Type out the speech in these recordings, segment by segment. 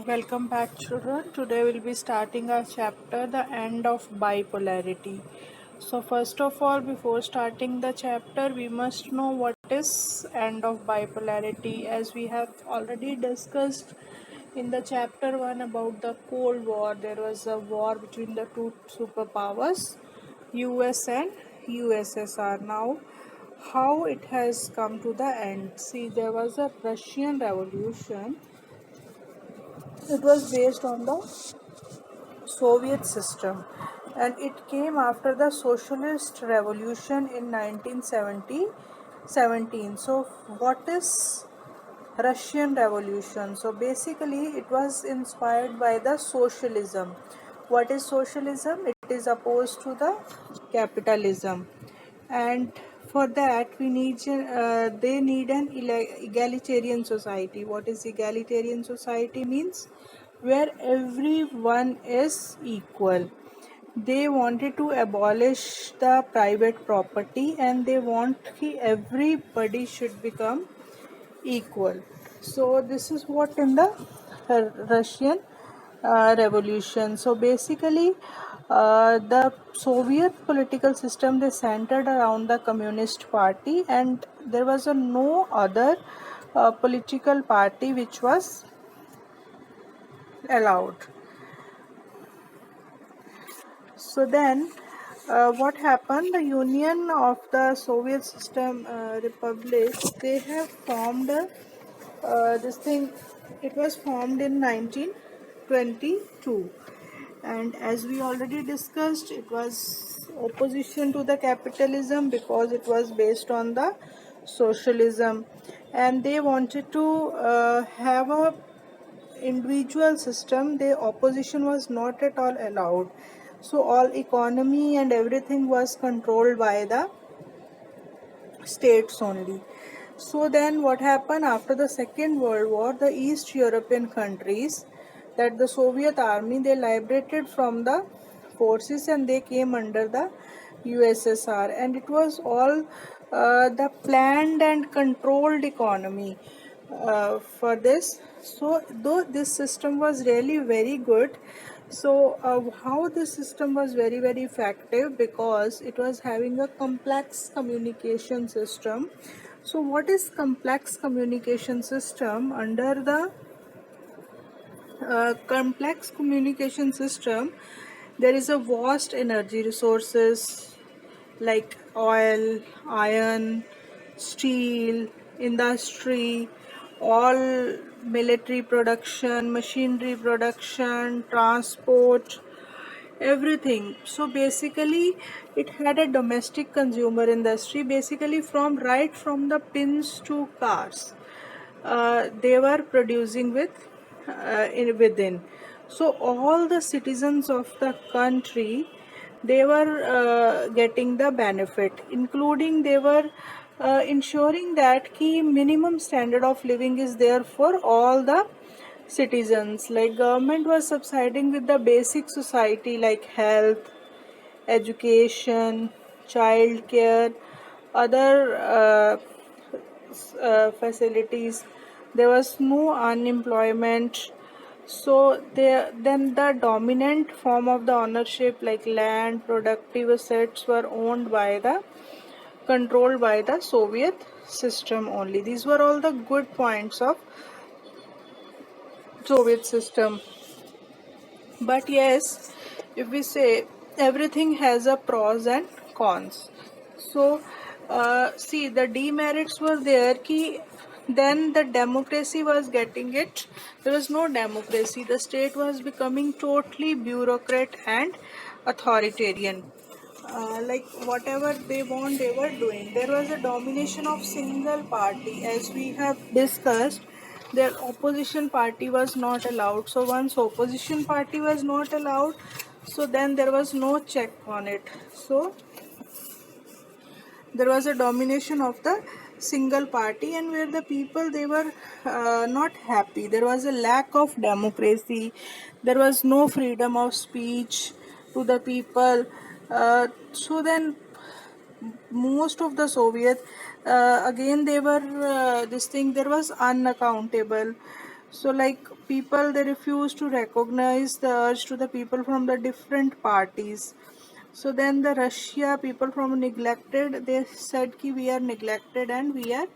Welcome back, children. Today we'll be starting our chapter, The End of Bipolarity. So, first of all, before starting the chapter, we must know what is end of bipolarity, as we have already discussed in the chapter 1 about the Cold War. There was a war between the two superpowers, US and USSR. Now, how it has come to the end? See, there was a Russian Revolution. It was based on the Soviet system, and it came after the Socialist Revolution in 1917. So, what is Russian Revolution? So, basically, it was inspired by the socialism. What is socialism? It is opposed to the capitalism, and for that we need they need an egalitarian society. What is egalitarian society means? Where everyone is equal. They wanted to abolish the private property, and they want that everybody should become equal. So this is what in the Russian revolution. So basically, the Soviet political system, they centered around the Communist Party, and there was no other political party which was allowed. So then, what happened? The Union of the Soviet System Republics, they have formed this thing. It was formed in 1922, and as we already discussed, it was opposition to the capitalism because it was based on the socialism, and they wanted to have a individual system. The opposition was not at all allowed, so all economy and everything was controlled by the states only. So then what happened after the Second World War? The East European countries, that the Soviet army, they liberated from the forces and they came under the USSR, and it was all the planned and controlled economy for this. So though this system was really very good, so how this system was very effective, because it was having a complex communication system. So what is complex communication system? Under the complex communication system, there is a vast energy resources like oil, iron, steel, industry, all military production, machinery production, transport, everything. So basically, it had a domestic consumer industry, basically from the pins to cars. They were producing within. So all the citizens of the country, they were getting the benefit, including they were ensuring that key minimum standard of living is there for all the citizens. Like government was subsiding with the basic society like health, education, child care, other facilities. There was no unemployment. So then the dominant form of the ownership like land, productive assets were owned by the controlled by the Soviet system only. These were all the good points of Soviet system. But yes, if we say everything has a pros and cons. So see, the demerits were there ki then the democracy was getting it. There was no democracy. The state was becoming totally bureaucrat and authoritarian. Like whatever they want, they were doing. There was a domination of single party, as we have discussed. Their opposition party was not allowed. So once opposition party was not allowed, so then there was no check on it. So there was a domination of the single party, and where the people, they were not happy. There was a lack of democracy. There was no freedom of speech to the people. So then most of the Soviet, again they were this thing, there was unaccountable. So like people, they refused to recognize the urge to the people from the different parties. So then the Russia people from neglected, they said ki we are neglected and we are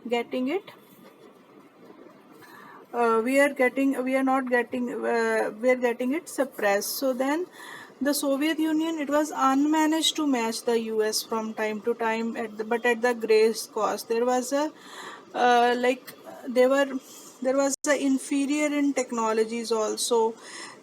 getting it, we are not getting, we are getting it suppressed. So then the Soviet Union, it was unmanaged to match the US from time to time, but at the great cost. There was a like they were there was a inferior in technologies also.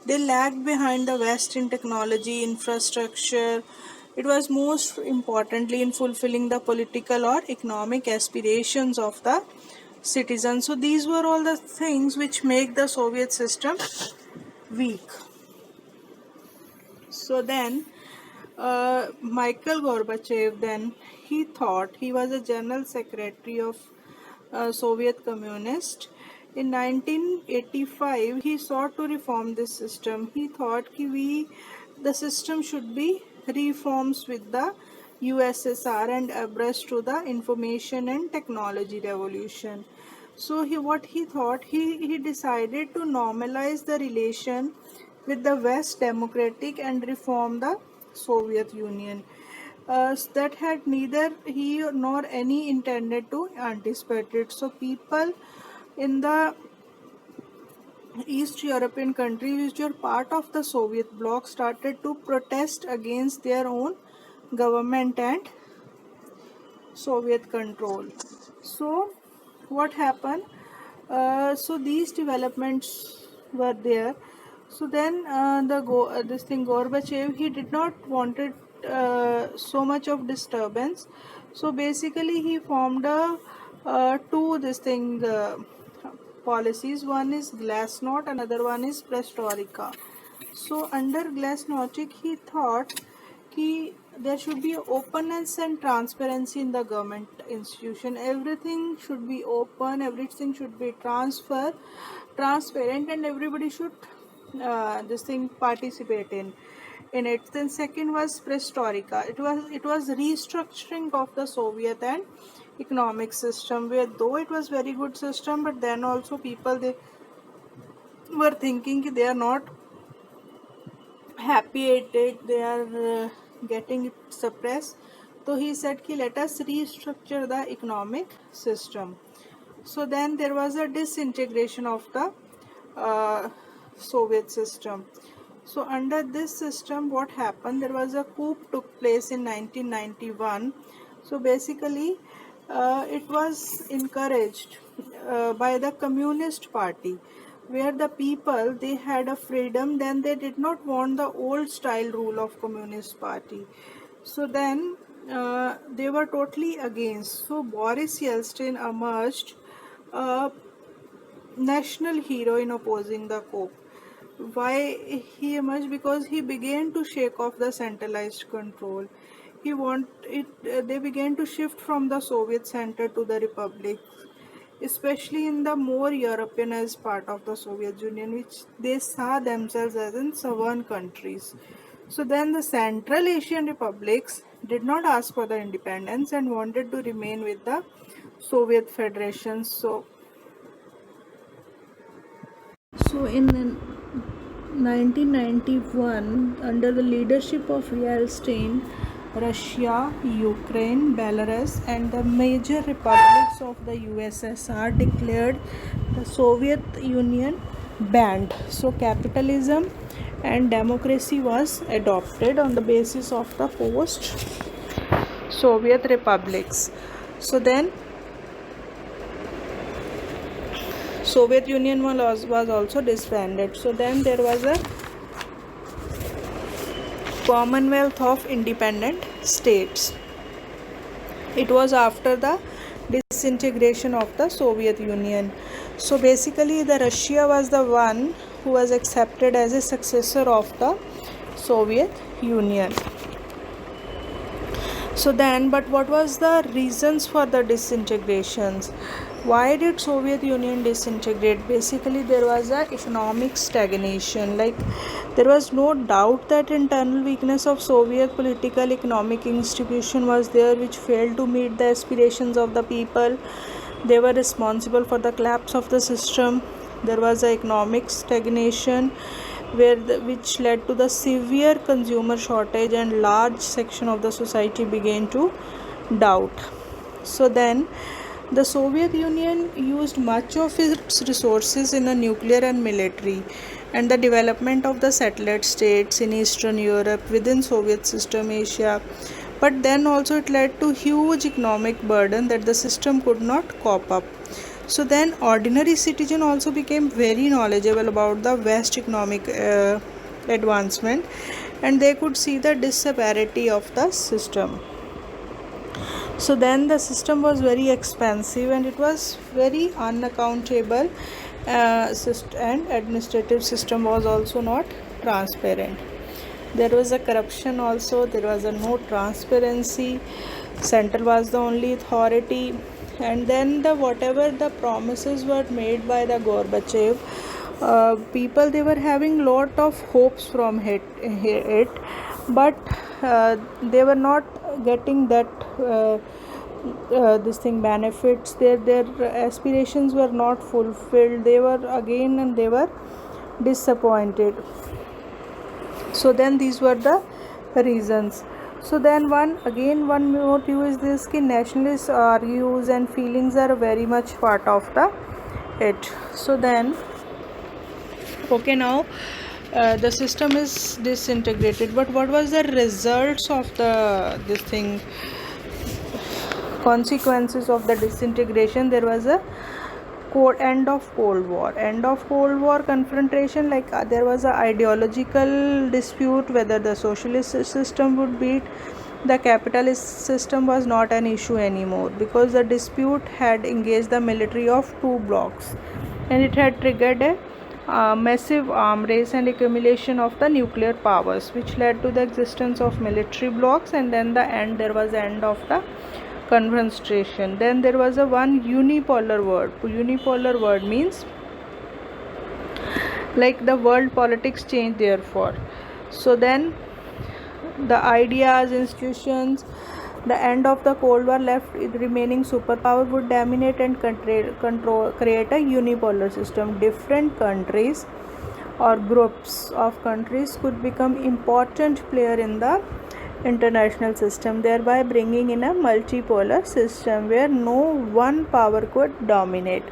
They lagged behind the West in technology infrastructure. It was most importantly in fulfilling the political or economic aspirations of the citizens. So these were all the things which make the Soviet system weak. So then Michael Gorbachev, then he thought, he was a general secretary of Soviet Communist. In 1985, he sought to reform this system. He thought the system should be reforms with the USSR and abreast to the information and technology revolution. So what he thought, he decided to normalize the relation with the West democratic and reform the Soviet Union. That had neither he nor any intended to anticipate it. So people in the East European countries which were part of the Soviet bloc started to protest against their own government and Soviet control. So what happened? So these developments were there. So then this thing Gorbachev, he did not wanted so much of disturbance. So basically he formed a two this thing policies. One is Glasnost, another one is Perestroika. So under Glasnost, he thought कि there should be openness and transparency in the government institution. Everything should be open, everything should be transparent, and everybody should this thing participate in it. Then second was Perestroika. It was restructuring of the Soviet and economic system, where though it was very good system, but then also people, they were thinking they are not happy at it, they are getting it suppressed. So he said ki let us restructure the economic system. So then there was a disintegration of the Soviet system. So under this system, what happened, there was a coup took place in 1991. So basically it was encouraged by the Communist Party, where the people, they had a freedom, then they did not want the old style rule of Communist Party. So then they were totally against. So Boris Yeltsin emerged a national hero in opposing the coup. Why he emerged? Because he began to shake off the centralized control. They began to shift from the Soviet center to the republic, especially in the more Europeanized part of the Soviet Union, which they saw themselves as in sovereign countries. So then the Central Asian republics did not ask for the independence and wanted to remain with the Soviet Federation. So in 1991, under the leadership of Yeltsin, Russia, Ukraine, Belarus, and the major republics of the USSR declared the Soviet Union banned. So capitalism and democracy was adopted on the basis of the post-Soviet republics. So then Soviet Union was also disbanded. So then there was a Commonwealth of Independent States. It was after the disintegration of the Soviet Union. So basically the Russia was the one who was accepted as a successor of the Soviet Union. So then, but what was the reasons for the disintegrations? Why did Soviet Union disintegrate? Basically there was a economic stagnation. Like there was no doubt that internal weakness of Soviet political economic institution was there, which failed to meet the aspirations of the people. They were responsible for the collapse of the system. There was an economic stagnation which led to the severe consumer shortage, and large section of the society began to doubt. So then the Soviet Union used much of its resources in a nuclear and military, and the development of the satellite states in Eastern Europe within Soviet system Asia. But then also it led to huge economic burden that the system could not cope up. So then ordinary citizen also became very knowledgeable about the West economic advancement, and they could see the disparity of the system. So then the system was very expensive, and it was very unaccountable, and administrative system was also not transparent. There was a corruption also, there was a no transparency, center was the only authority. And then the whatever the promises were made by the Gorbachev, people, they were having lot of hopes from it, but they were not getting that this thing benefits. Their aspirations were not fulfilled. They were again, and they were disappointed. So then these were the reasons. So then one more view is this ki nationalist argues and feelings are very much part of it. So then okay, now the system is disintegrated, but what was the results of the consequences of the disintegration? There was a end of Cold War confrontation, like there was a ideological dispute whether the socialist system would beat the capitalist system. Was not an issue anymore, because the dispute had engaged the military of two blocs, and it had triggered a massive arm race and accumulation of the nuclear powers, which led to the existence of military blocs. And then there was the end of the confrontation. Then there was a one unipolar word means like the world politics changed therefore. So then the ideas, institutions, the end of the Cold War left the remaining superpower would dominate and create a unipolar system. Different countries or groups of countries could become important player in the international system, thereby bringing in a multipolar system where no one power could dominate.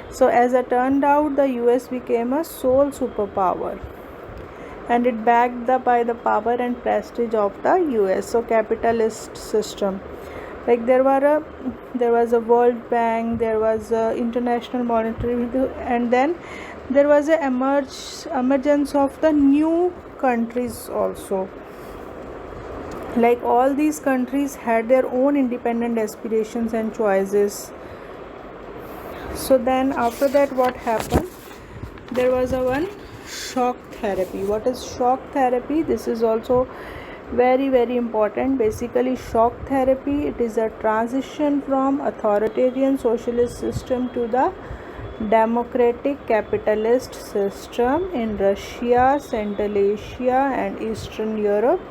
So as it turned out, the US became a sole superpower, and it backed by the power and prestige of the US. So capitalist system, like there was a World Bank, there was a International Monetary, and then there was a emergence of the new countries also. Like all these countries had their own independent aspirations and choices. So then after that, what happened? There was a one shock therapy. What is shock therapy? This is also very, very important. Basically, shock therapy, it is a transition from authoritarian socialist system to the democratic capitalist system in Russia, Central Asia and Eastern Europe.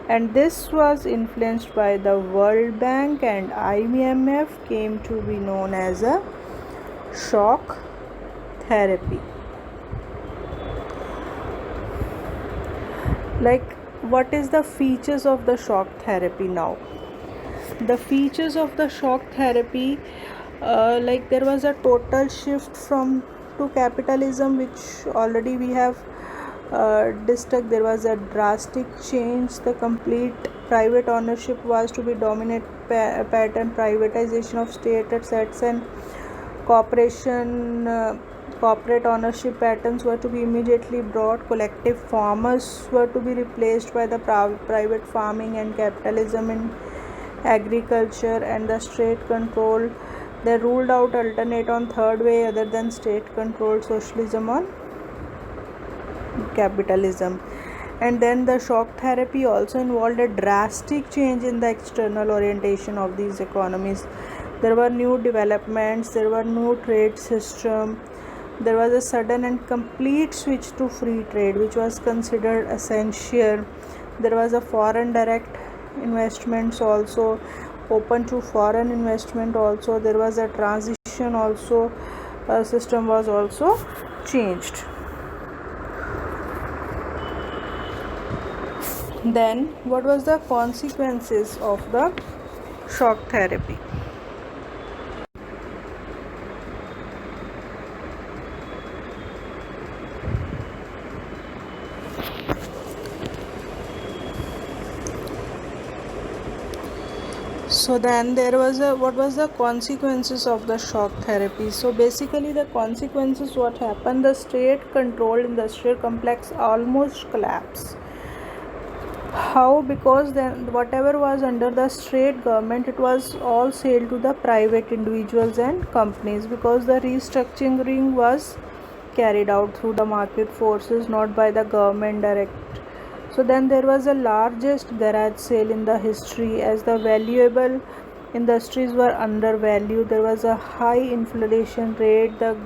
And this was influenced by the World Bank, and IMF came to be known as a shock therapy. Like, what is the features of the shock therapy now? The features of the shock therapy, like there was a total shift to capitalism, which already we have discussed. There was a drastic change. The complete private ownership was to be dominant pattern. Privatization of state assets and corporate ownership patterns were to be immediately brought. Collective farmers were to be replaced by the private farming and capitalism in agriculture and the state control. They ruled out alternate on third way other than state controlled socialism on capitalism. And then the shock therapy also involved a drastic change in the external orientation of these economies. There were new developments, there were new trade system, there was a sudden and complete switch to free trade, which was considered essential. There was a foreign direct investments also, open to foreign investment also. There was a transition also, system was also changed. Then, what was the consequences of the shock therapy? So then there was a what was the consequences of the shock therapy? So basically the consequences what happened, the state controlled industrial complex almost collapsed. How? Because then whatever was under the state government, it was all sold to the private individuals and companies, because the restructuring was carried out through the market forces, not by the government direct. So then there was the largest garage sale in the history, as the valuable industries were undervalued. There was a high inflation rate. The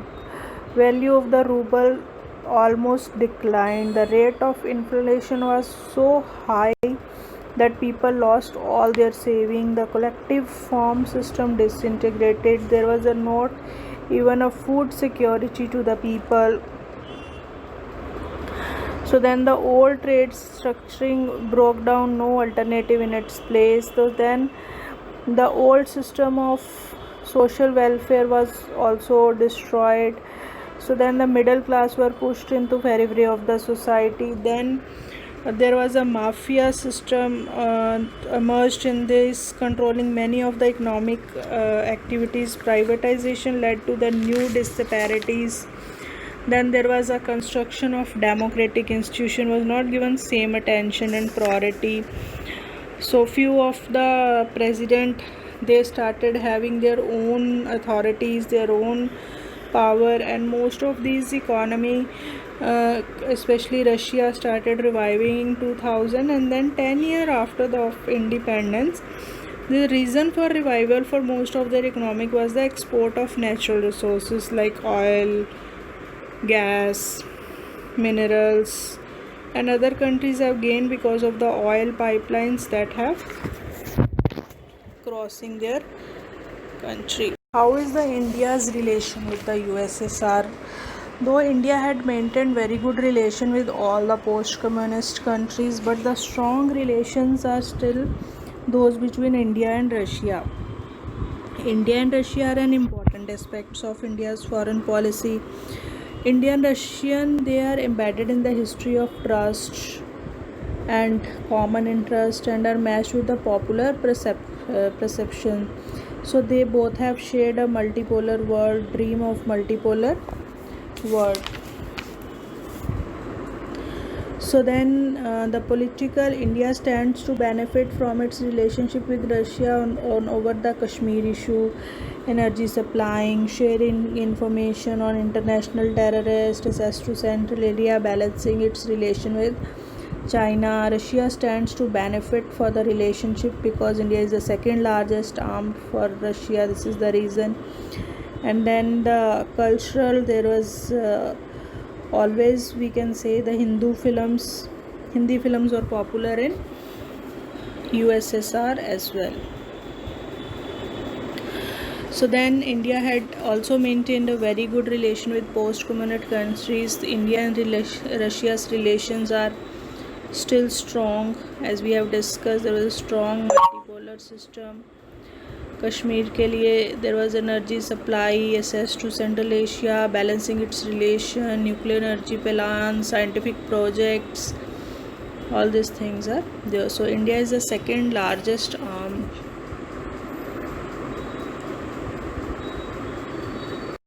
value of the ruble almost declined. The rate of inflation was so high that people lost all their saving. The collective farm system disintegrated. There was a not even a food security to the people. So then the old trade structuring broke down, no alternative in its place. So then the old system of social welfare was also destroyed. So then the middle class were pushed into periphery of the society. Then there was a mafia system emerged in this, controlling many of the economic activities. Privatization led to the new disparities. Then there was a construction of democratic institution was not given same attention and priority. So few of the president, they started having their own authorities, their own power, and most of these economy, especially Russia, started reviving in 2000, and then 10 years after the independence. The reason for revival for most of their economic was the export of natural resources like oil, gas, minerals, and other countries have gained because of the oil pipelines that have crossing their country. How is the India's relation with the USSR? Though India had maintained very good relation with all the post-communist countries, but the strong relations are still those between India and Russia. India and Russia are an important aspects of India's foreign policy. Indian Russian, they are embedded in the history of trust and common interest, and are matched with the popular perception. So they both have shared a multipolar world, dream of multipolar world. So then the political India stands to benefit from its relationship with Russia on over the Kashmir issue, energy supplying, sharing information on international terrorists, access to Central area, balancing its relation with China. Russia stands to benefit for the relationship because India is the second largest arm for Russia. This is the reason. And then the cultural, there was always, we can say, the Hindi films were popular in USSR as well. So then India had also maintained a very good relation with post-communist countries. India and Russia's relations are still strong. As we have discussed, there was a strong multipolar system. Kashmir के लिए there was energy supply, access to Central Asia, balancing its relation, nuclear energy plans, scientific projects, all these things are there. So India is the second largest arm